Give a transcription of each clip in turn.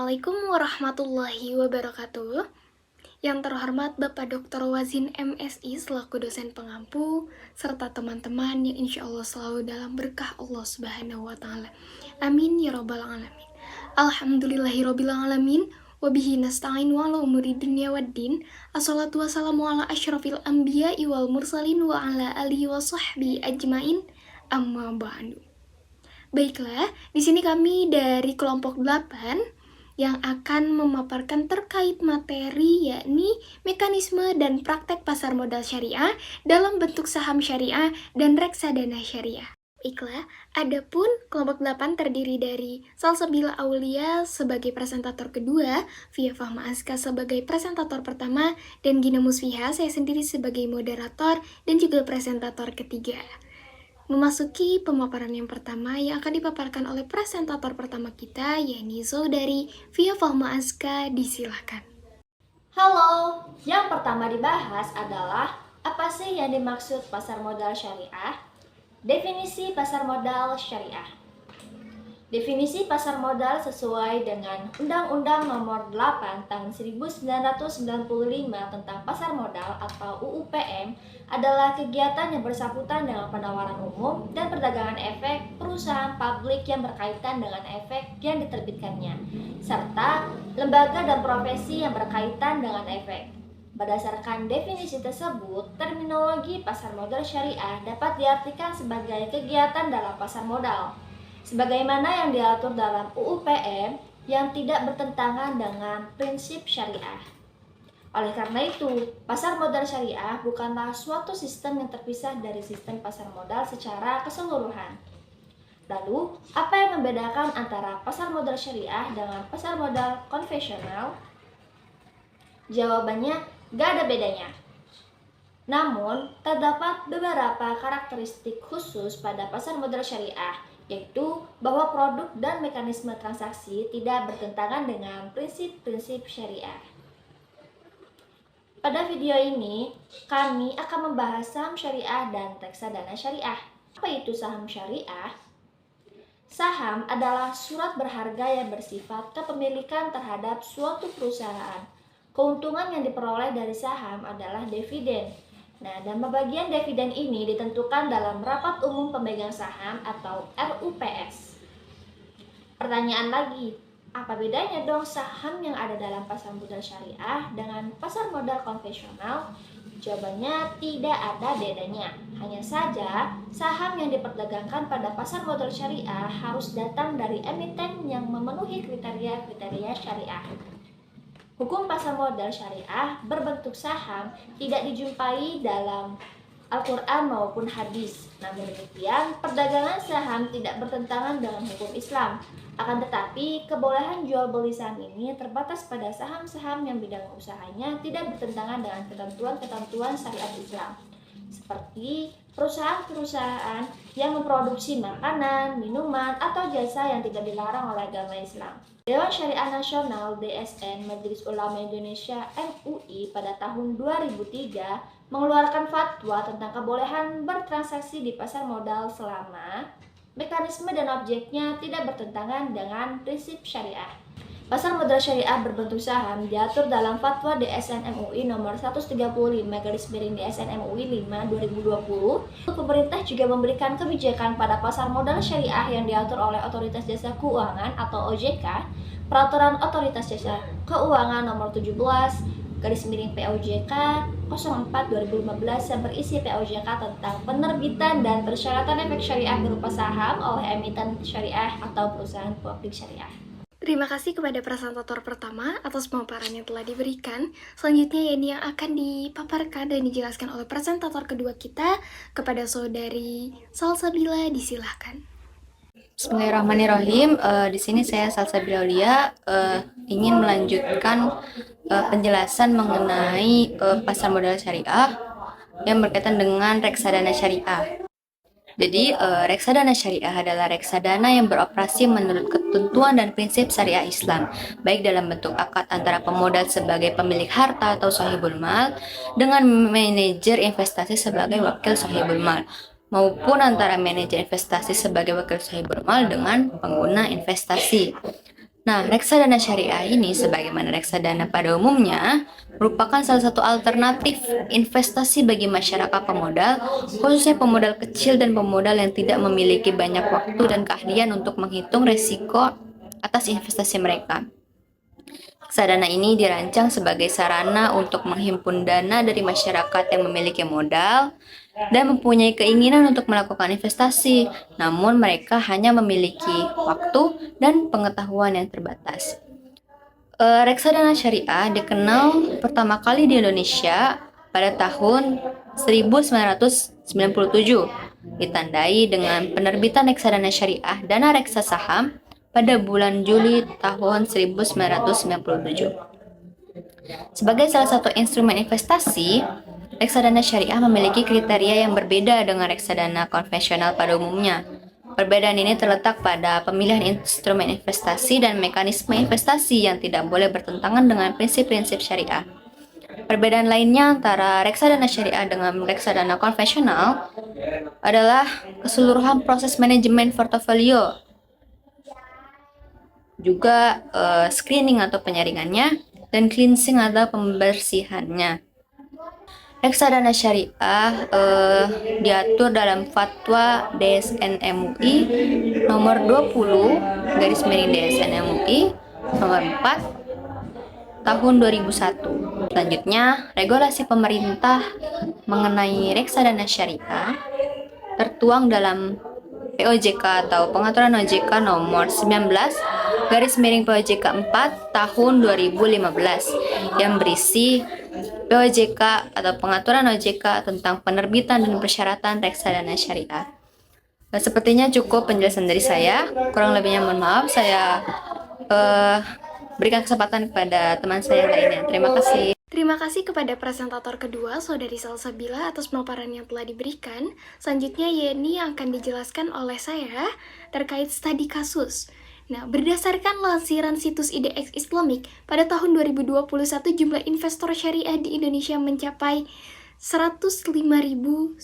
Assalamualaikum warahmatullahi wabarakatuh. Yang terhormat Bapak Dr. Wazin MSI selaku dosen pengampu, serta teman-teman yang insya Allah selalu dalam berkah Allah Subhanahu wa Ta'ala. Amin ya Rabbal 'Alamin. Alhamdulillahirabbil 'alamin. Wabihi nasta'in wa ala umuri dunya waddin. Assalatu wassalamu ala asyrafil anbiya'i wal mursalin wa ala alihi wa sahbihi ajmain. Amma ba'du. Baiklah, di sini kami dari kelompok 8 yang akan memaparkan terkait materi yakni mekanisme dan praktek pasar modal syariah dalam bentuk saham syariah dan reksadana syariah. Baiklah, adapun kelompok 8 terdiri dari Salsabila Aulia sebagai presentator kedua, Via Fahma Azka sebagai presentator pertama, dan Gina Musfiha saya sendiri sebagai moderator dan juga presentator ketiga. Memasuki pemaparan yang pertama yang akan dipaparkan oleh presentator pertama kita, yakni saudari Via Fahma Azka, disilahkan. Halo, yang pertama dibahas adalah apa sih yang dimaksud pasar modal syariah? Definisi pasar modal syariah. Definisi pasar modal sesuai dengan Undang-Undang Nomor 8 Tahun 1995 tentang Pasar Modal atau UU-PM adalah kegiatan yang bersangkutan dengan penawaran umum dan perdagangan efek perusahaan publik yang berkaitan dengan efek yang diterbitkannya, serta lembaga dan profesi yang berkaitan dengan efek. Berdasarkan definisi tersebut, terminologi pasar modal syariah dapat diartikan sebagai kegiatan dalam pasar modal sebagaimana yang diatur dalam UU-PM yang tidak bertentangan dengan prinsip syariah. Oleh karena itu, pasar modal syariah bukanlah suatu sistem yang terpisah dari sistem pasar modal secara keseluruhan. Lalu, apa yang membedakan antara pasar modal syariah dengan pasar modal konvensional? Jawabannya, gak ada bedanya. Namun, terdapat beberapa karakteristik khusus pada pasar modal syariah, yaitu bahwa produk dan mekanisme transaksi tidak bertentangan dengan prinsip-prinsip syariah. Pada video ini, kami akan membahas saham syariah dan reksadana syariah. Apa itu saham syariah? Saham adalah surat berharga yang bersifat kepemilikan terhadap suatu perusahaan. Keuntungan yang diperoleh dari saham adalah dividen. Nah, dan pembagian dividen ini ditentukan dalam Rapat Umum Pemegang Saham atau RUPS. Pertanyaan lagi, apa bedanya dong saham yang ada dalam pasar modal syariah dengan pasar modal konvensional? Jawabannya tidak ada bedanya. Hanya saja, saham yang diperdagangkan pada pasar modal syariah harus datang dari emiten yang memenuhi kriteria-kriteria syariah. Hukum pasar modal syariah berbentuk saham tidak dijumpai dalam Al-Quran maupun hadis. Namun demikian, perdagangan saham tidak bertentangan dengan hukum Islam. Akan tetapi, kebolehan jual beli saham ini terbatas pada saham-saham yang bidang usahanya tidak bertentangan dengan ketentuan-ketentuan syariat Islam, seperti perusahaan-perusahaan yang memproduksi makanan, minuman, atau jasa yang tidak dilarang oleh agama Islam. Dewan Syariah Nasional (DSN) Majelis Ulama Indonesia (MUI) pada tahun 2003 mengeluarkan fatwa tentang kebolehan bertransaksi di pasar modal selama mekanisme dan objeknya tidak bertentangan dengan prinsip syariah. Pasar modal syariah berbentuk saham diatur dalam Fatwa DSN MUI nomor 135/DSN MUI 5/2020. Pemerintah juga memberikan kebijakan pada pasar modal syariah yang diatur oleh Otoritas Jasa Keuangan atau OJK, Peraturan Otoritas Jasa Keuangan nomor 17/POJK 04/2015 yang berisi POJK tentang penerbitan dan persyaratan efek syariah berupa saham oleh emiten syariah atau perusahaan publik syariah. Terima kasih kepada presentator pertama atas pemaparan yang telah diberikan. Selanjutnya ini yang akan dipaparkan dan dijelaskan oleh presentator kedua kita kepada saudari Salsabila, disilahkan. Bismillahirrahmanirrahim. Di sini saya Salsabila Aulia ingin melanjutkan penjelasan mengenai pasar modal syariah yang berkaitan dengan reksadana syariah. Jadi, reksadana syariah adalah reksadana yang beroperasi menurut ketentuan dan prinsip syariah Islam, baik dalam bentuk akad antara pemodal sebagai pemilik harta atau sahibul mal dengan manajer investasi sebagai wakil sahibul mal, maupun antara manajer investasi sebagai wakil sahibul mal dengan pengguna investasi. Nah, reksadana syariah ini sebagaimana reksadana pada umumnya merupakan salah satu alternatif investasi bagi masyarakat pemodal, khususnya pemodal kecil dan pemodal yang tidak memiliki banyak waktu dan keahlian untuk menghitung risiko atas investasi mereka. Reksadana ini dirancang sebagai sarana untuk menghimpun dana dari masyarakat yang memiliki modal dan mempunyai keinginan untuk melakukan investasi, namun mereka hanya memiliki waktu dan pengetahuan yang terbatas. Reksadana syariah dikenal pertama kali di Indonesia pada tahun 1997, ditandai dengan penerbitan reksadana syariah Dana Reksa Saham pada bulan Juli tahun 1997. Sebagai salah satu instrumen investasi, reksadana syariah memiliki kriteria yang berbeda dengan reksadana konvensional pada umumnya. Perbedaan ini terletak pada pemilihan instrumen investasi dan mekanisme investasi yang tidak boleh bertentangan dengan prinsip-prinsip syariah. Perbedaan lainnya antara reksadana syariah dengan reksadana konvensional adalah keseluruhan proses manajemen portofolio, juga screening atau penyaringannya, dan cleansing atau pembersihannya. Reksadana syariah diatur dalam Fatwa DSN MUI nomor 20 garis miring DSN MUI nomor 4 tahun 2001. Selanjutnya, regulasi pemerintah mengenai reksadana syariah tertuang dalam POJK atau Pengaturan OJK nomor 19 garis miring POJK 4 tahun 2015 yang berisi POJK atau Pengaturan OJK tentang penerbitan dan persyaratan reksadana syariah. Sepertinya cukup penjelasan dari saya, kurang lebihnya mohon maaf. Saya berikan kesempatan kepada teman saya yang lainnya. Terima kasih. Terima kasih kepada presentator kedua, Saudari Salsabila, atas pemaparan yang telah diberikan. Selanjutnya, Yeni yang akan dijelaskan oleh saya terkait studi kasus. Nah, berdasarkan lansiran situs IDX Islamic, pada tahun 2021 jumlah investor syariah di Indonesia mencapai 105.174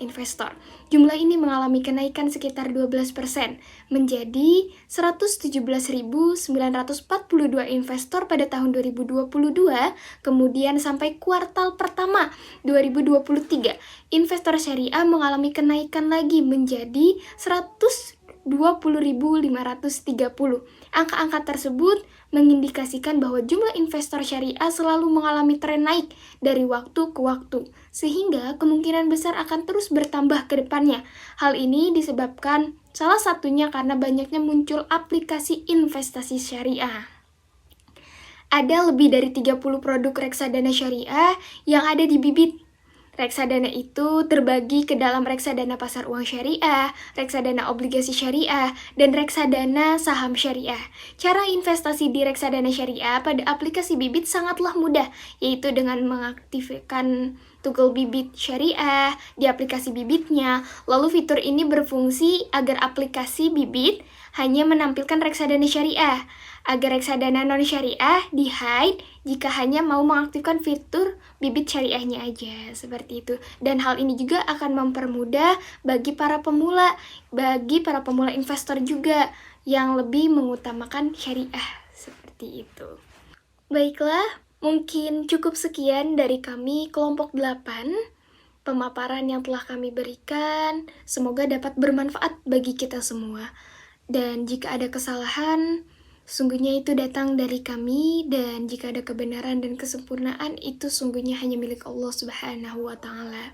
investor. Jumlah ini mengalami kenaikan sekitar 12%, menjadi 117.942 investor pada tahun 2022, kemudian sampai kuartal pertama 2023, investor syariah mengalami kenaikan lagi menjadi 120.530. Angka-angka tersebut mengindikasikan bahwa jumlah investor syariah selalu mengalami tren naik dari waktu ke waktu, sehingga kemungkinan besar akan terus bertambah ke depannya. Hal ini disebabkan salah satunya karena banyaknya muncul aplikasi investasi syariah. Ada lebih dari 30 produk reksadana syariah yang ada di Bibit. Reksadana itu terbagi ke dalam reksadana pasar uang syariah, reksadana obligasi syariah, dan reksadana saham syariah. Cara investasi di reksadana syariah pada aplikasi Bibit sangatlah mudah, yaitu dengan mengaktifkan toggle Bibit syariah di aplikasi Bibitnya. Lalu fitur ini berfungsi agar aplikasi Bibit hanya menampilkan reksadana syariah, agar reksadana non-syariah di-hide jika hanya mau mengaktifkan fitur Bibit syariahnya aja, seperti itu. Dan hal ini juga akan mempermudah bagi para pemula investor juga yang lebih mengutamakan syariah, seperti itu. Baiklah, mungkin cukup sekian dari kami kelompok 8. Pemaparan yang telah kami berikan semoga dapat bermanfaat bagi kita semua. Dan jika ada kesalahan, sungguhnya itu datang dari kami, dan jika ada kebenaran dan kesempurnaan, itu sungguhnya hanya milik Allah Subhanahu wa Ta'ala.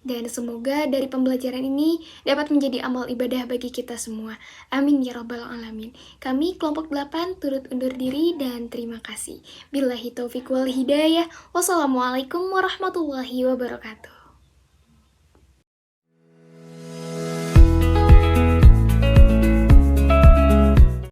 Dan semoga dari pembelajaran ini dapat menjadi amal ibadah bagi kita semua. Amin ya rabbal alamin. Kami kelompok 8 turut undur diri dan terima kasih. Billahi taufiq wal hidayah. Wassalamualaikum warahmatullahi wabarakatuh.